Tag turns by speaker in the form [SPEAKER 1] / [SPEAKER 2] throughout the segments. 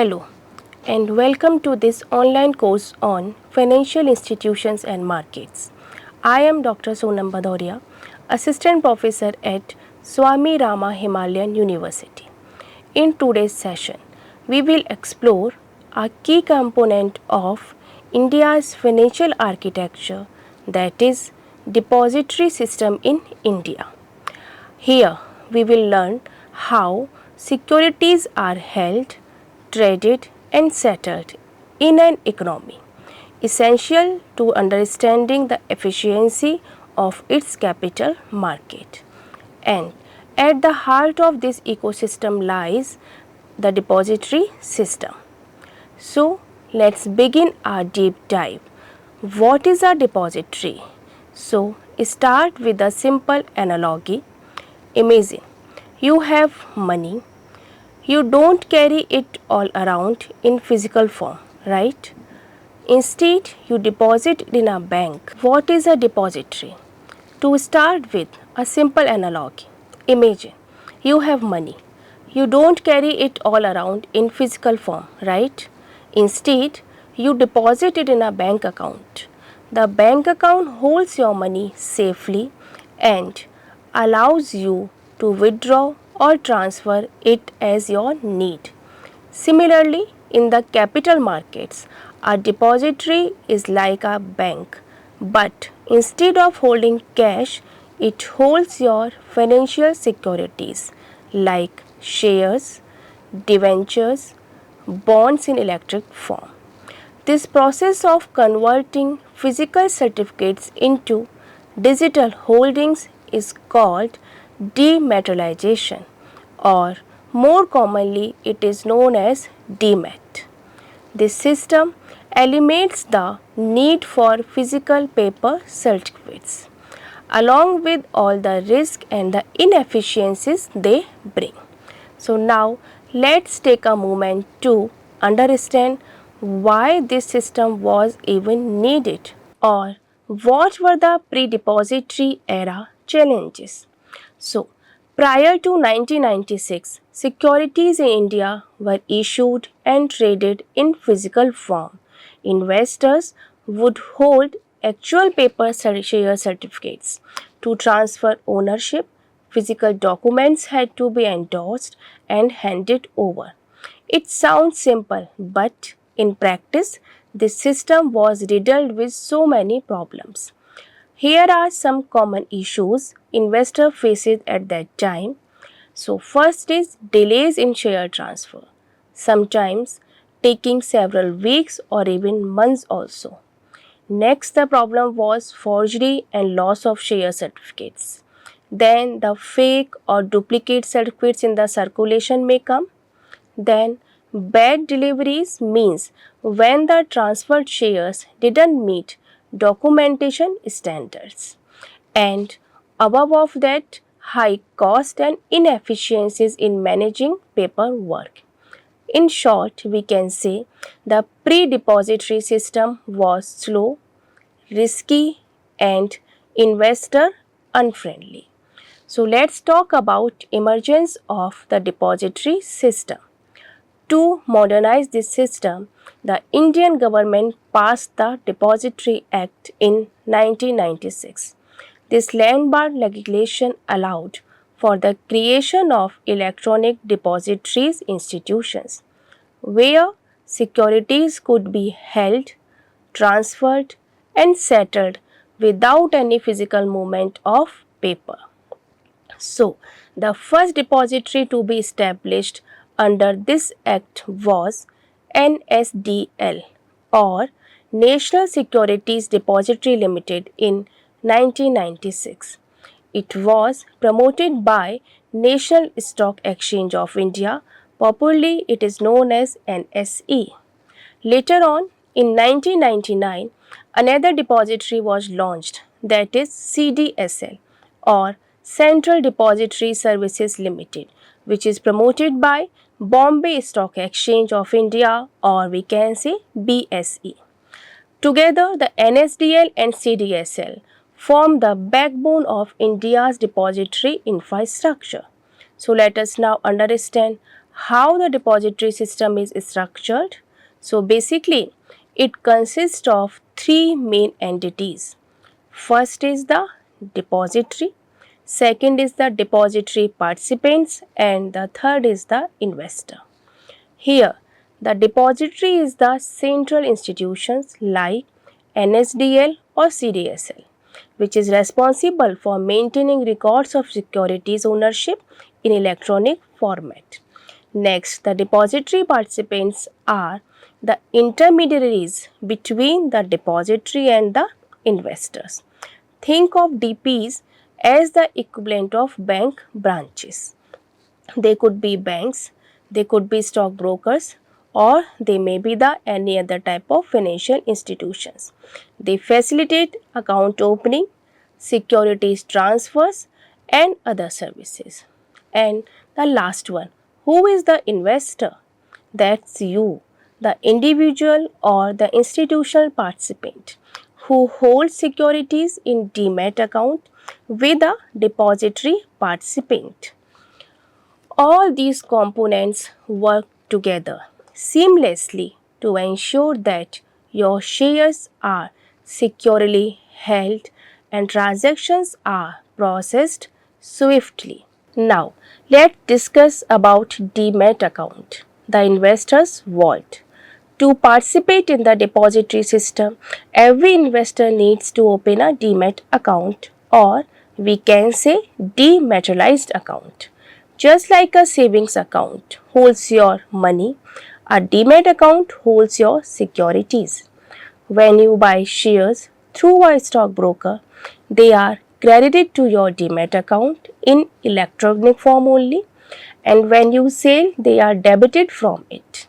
[SPEAKER 1] Hello and welcome to this online course on financial institutions and markets. I am Dr. Sonam Bhadoria, Assistant Professor at Swami Rama Himalayan University. In today's session, we will explore a key component of India's financial architecture, that is depository system in India. Here we will learn how securities are held, traded and settled in an economy, essential to understanding the efficiency of its capital market. And at the heart of this ecosystem lies the depository system. So, let's begin our deep dive. What is a depository? So, start with a simple analogy. Imagine you have money. You don't carry it all around in physical form, right? Instead, you deposit it in a bank. What is a depository? To start with, a simple analogy. Imagine you have money. You don't carry it all around in physical form, right? Instead, you deposit it in a bank account. The bank account holds your money safely and allows you to withdraw or transfer it as your need. Similarly, in the capital markets, a depository is like a bank, but instead of holding cash, it holds your financial securities like shares, debentures, bonds in electric form. This process of converting physical certificates into digital holdings is called dematerialization, or more commonly it is known as DMAT. This system eliminates the need for physical paper certificates, along with all the risk and the inefficiencies they bring. So now let's take a moment to understand why this system was even needed, or what were the pre-depository era challenges. So, prior to 1996, securities in India were issued and traded in physical form. Investors would hold actual paper share certificates. To transfer ownership, physical documents had to be endorsed and handed over. It sounds simple, but in practice, this system was riddled with so many problems. Here are some common issues investor faces at that time. So first is delays in share transfer, sometimes taking several weeks or even months also. Next, the problem was forgery and loss of share certificates. Then the fake or duplicate certificates in the circulation may come. Then bad deliveries means when the transferred shares didn't meet documentation standards. And above of that, high cost and inefficiencies in managing paperwork. In short, we can say the pre-depository system was slow, risky and investor unfriendly. So let's talk about emergence of the depository system. To modernize this system, the Indian government passed the Depository Act in 1996. This landmark legislation allowed for the creation of electronic depositories institutions, where securities could be held, transferred, and settled without any physical movement of paper. So, the first depository to be established under this act was NSDL, or National Securities Depository Limited, in 1996. It was promoted by National Stock Exchange of India, popularly it is known as NSE. Later on, in 1999, another depository was launched, that is CDSL, or Central Depository Services Limited, which is promoted by Bombay Stock Exchange of India, or we can say BSE. Together, the NSDL and CDSL form the backbone of India's depository infrastructure. So, let us now understand How the depository system is structured? So basically, it consists of three main entities. First is the depository, second is the depository participants, and the third is the investor. Here, the depository is the central institutions like NSDL or CDSL, which is responsible for maintaining records of securities ownership in electronic format. Next, the depository participants are the intermediaries between the depository and the investors. Think of DPs as the equivalent of bank branches. They could be banks, they could be stockbrokers, or they may be the any other type of financial institutions. They facilitate account opening, securities transfers, and other services. And the last one, who is the investor? That's you, the individual or the institutional participant who holds securities in demat account with a depository participant. All these components work together seamlessly to ensure that your shares are securely held and transactions are processed swiftly. Now, let's discuss about Demat account, the investor's vault. To participate in the depository system, every investor needs to open a Demat account, or we can say dematerialized account. Just like a savings account holds your money, a Demat account holds your securities. When you buy shares through a stockbroker, they are credited to your Demat account in electronic form only, and when you sell, they are debited from it.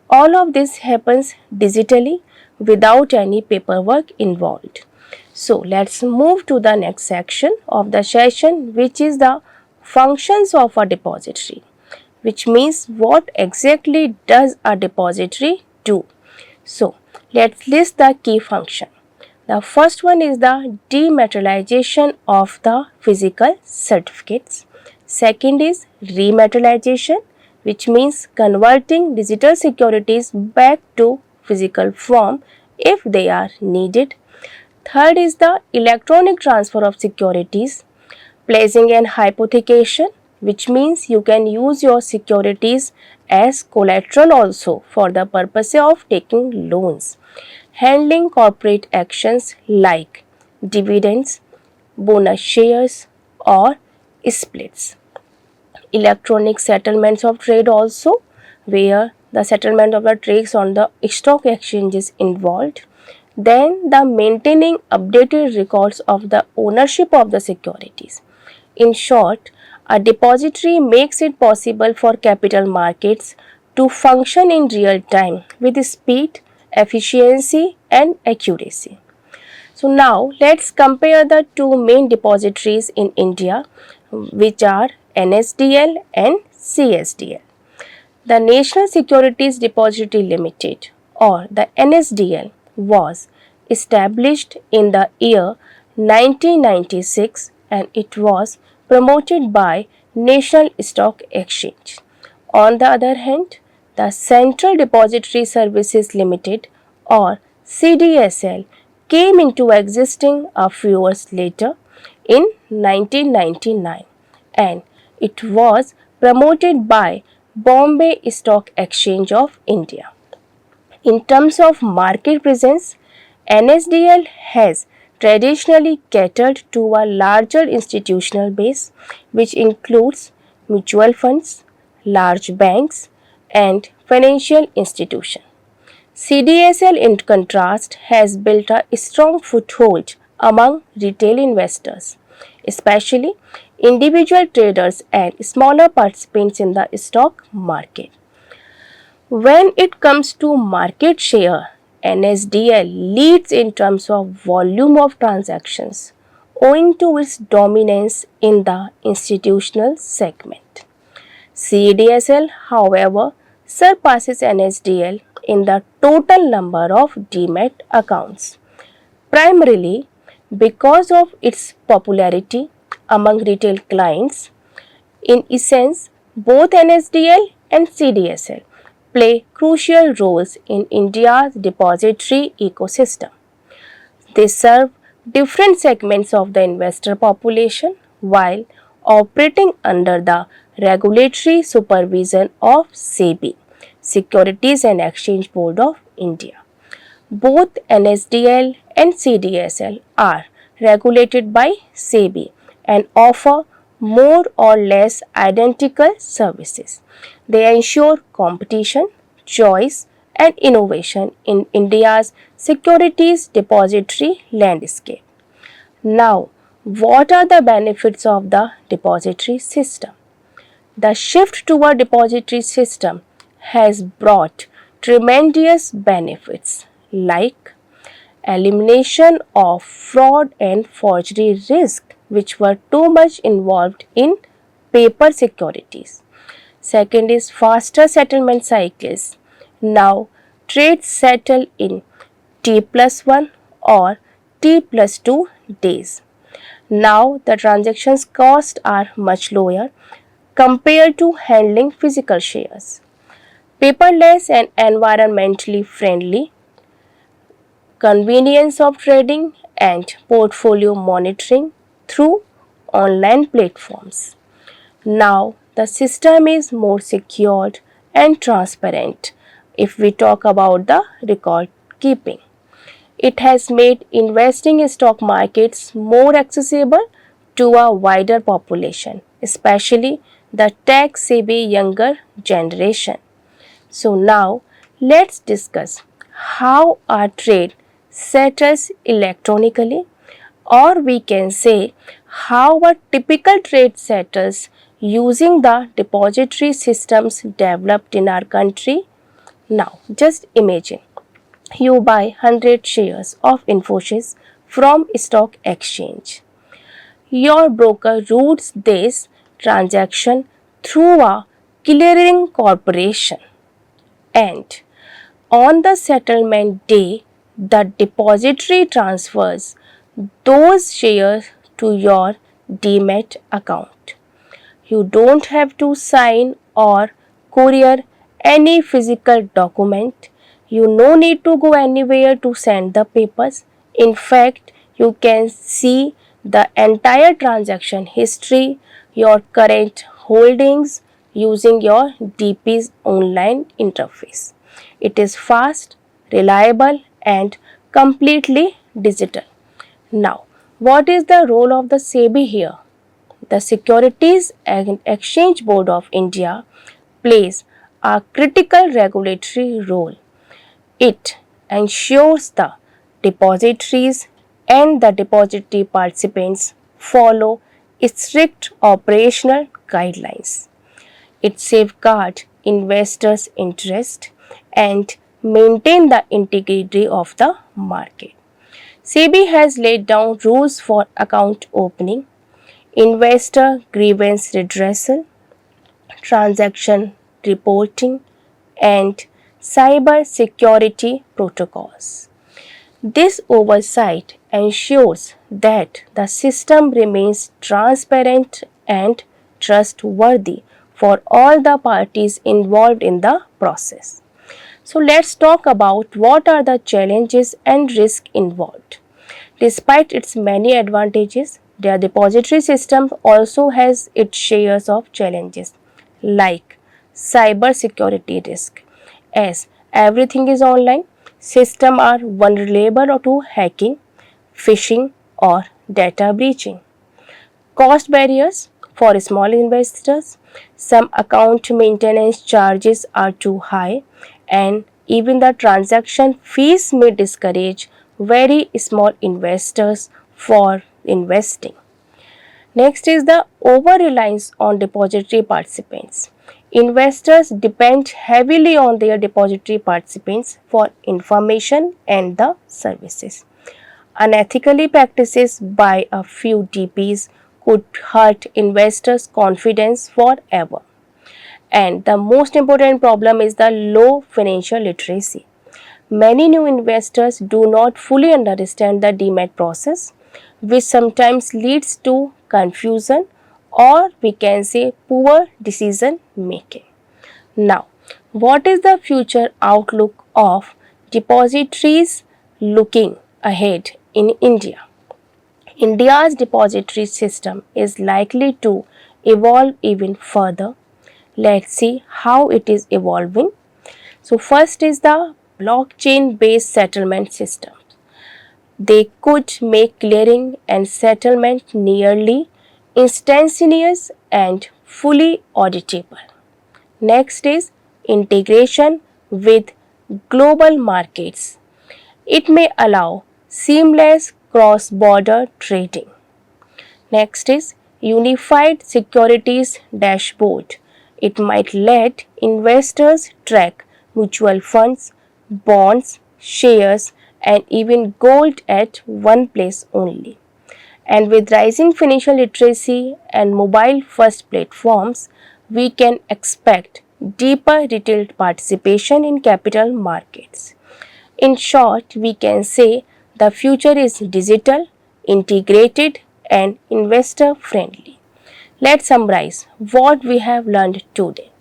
[SPEAKER 1] All of this happens digitally without any paperwork involved. So let's move to the next section of the session, which is the functions of a depository, which means what exactly does a depository do. So let's list the key function. The first one is the dematerialization of the physical certificates. Second is rematerialization, which means converting digital securities back to physical form if they are needed. Third is the electronic transfer of securities, placing an hypothecation, which means you can use your securities as collateral also for the purpose of taking loans. Handling corporate actions like dividends, bonus shares, or splits. Electronic settlements of trade also, where the settlement of the trades on the stock exchange is involved. Then the maintaining updated records of the ownership of the securities. In short, a depository makes it possible for capital markets to function in real time with speed, efficiency, and accuracy. So now let's compare the two main depositories in India, which are NSDL and CSDL. The National Securities Depository Limited, or the NSDL, was established in the year 1996 and it was promoted by National Stock Exchange. On the other hand, the Central Depository Services Limited, or CDSL, came into existence a few years later in 1999 and it was promoted by Bombay Stock Exchange of India. In terms of market presence, NSDL has traditionally catered to a larger institutional base, which includes mutual funds, large banks, and financial institutions. CDSL, in contrast, has built a strong foothold among retail investors, especially individual traders and smaller participants in the stock market. When it comes to market share, NSDL leads in terms of volume of transactions owing to its dominance in the institutional segment. CDSL, however, surpasses NSDL in the total number of Demat accounts, primarily because of its popularity among retail clients. In essence, both NSDL and CDSL play crucial roles in India's depository ecosystem. They serve different segments of the investor population while operating under the regulatory supervision of SEBI, Securities and Exchange Board of India. Both NSDL and CDSL are regulated by SEBI and offer more or less identical services. They ensure competition, choice, and innovation in India's securities depository landscape. Now, what are the benefits of the depository system? The shift toward depository system has brought tremendous benefits like elimination of fraud and forgery risk which were too much involved in paper securities. Second is faster settlement cycles. Now trades settle in T plus 1 or T plus 2 days. Now the transactions cost are much lower compared to handling physical shares. Paperless and environmentally friendly, convenience of trading and portfolio monitoring through online platforms. Now the system is more secured and transparent if we talk about the record keeping. It has made investing in stock markets more accessible to a wider population, especially the tech-savvy younger generation. So now let's discuss how our trade settles electronically, or we can say how a typical trade settles using the depository systems developed in our country. Now just imagine you buy 100 shares of Infosys from stock exchange. Your broker routes this transaction through a clearing corporation, and on the settlement day the depository transfers those shares to your demat account. You don't have to sign or courier any physical document. You no need to go anywhere to send the papers. In fact, you can see the entire transaction history, your current holdings using your DP's online interface. It is fast, reliable and completely digital. Now, what is the role of the SEBI here? The Securities and Exchange Board of India plays a critical regulatory role. It ensures the depositories and the depository participants follow strict operational guidelines. It safeguards investors' interest and maintain the integrity of the market. SEBI has laid down rules for account opening, investor grievance redressal, transaction reporting, and cyber security protocols. This oversight ensures that the system remains transparent and trustworthy for all the parties involved in the process. So let's talk about what are the challenges and risks involved. Despite its many advantages, the depository system also has its shares of challenges like cyber security risk. As everything is online, systems are vulnerable to hacking, phishing or data breaching. Cost barriers for small investors. Some account maintenance charges are too high, and even the transaction fees may discourage very small investors for investing. Next is the over reliance on depository participants. Investors depend heavily on their depository participants for information and the services. Unethically practices by a few DPs could hurt investors' confidence forever. And the most important problem is the low financial literacy. Many new investors do not fully understand the DMAT process, which sometimes leads to confusion or we can say poor decision making. Now, what is the future outlook of depositories looking ahead in India? India's depository system is likely to evolve even further. Let's see how it is evolving. So, first is the blockchain based settlement system. They could make clearing and settlement nearly instantaneous and fully auditable. Next is integration with global markets. It may allow seamless cross border trading. Next is unified securities dashboard. It might let investors track mutual funds, bonds, shares, and even gold at one place only. And with rising financial literacy and mobile first platforms, we can expect deeper retail participation in capital markets. In short, we can say the future is digital, integrated, and investor friendly. Let's summarize what we have learned today.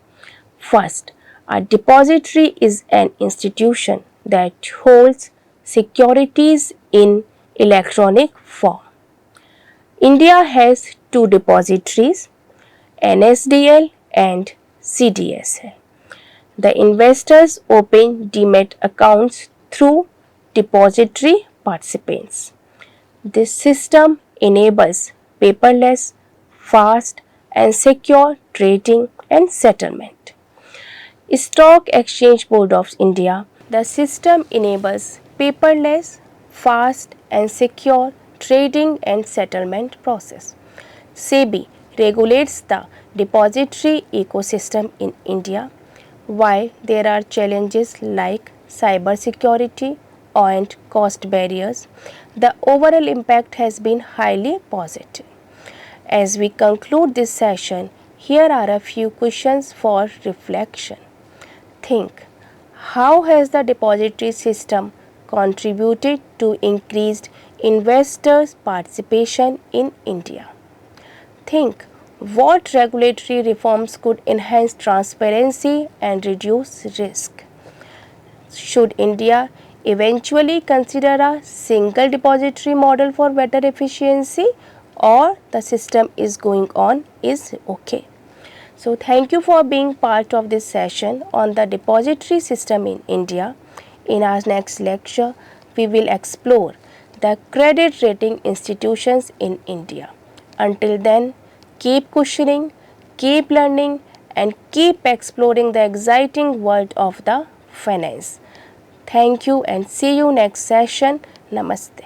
[SPEAKER 1] First, a depository is an institution that holds securities in electronic form. India has two depositories, NSDL and CDSL. The investors open demat accounts through depository participants. This system enables paperless, fast, and secure trading and settlement. Stock Exchange Board of India. The system enables paperless, fast, and secure trading and settlement process. SEBI regulates the depository ecosystem in India. While there are challenges like cybersecurity and cost barriers, the overall impact has been highly positive. As we conclude this session, here are a few questions for reflection. Think, how has the depository system contributed to increased investors' participation in India? Think, what regulatory reforms could enhance transparency and reduce risk? Should India eventually consider a single depository model for better efficiency, or the system is going on is okay? So thank you for being part of this session on the depository system in India. In our next lecture, we will explore the credit rating institutions in India. Until then, keep questioning, keep learning, and keep exploring the exciting world of the finance. Thank you and see you next session. Namaste.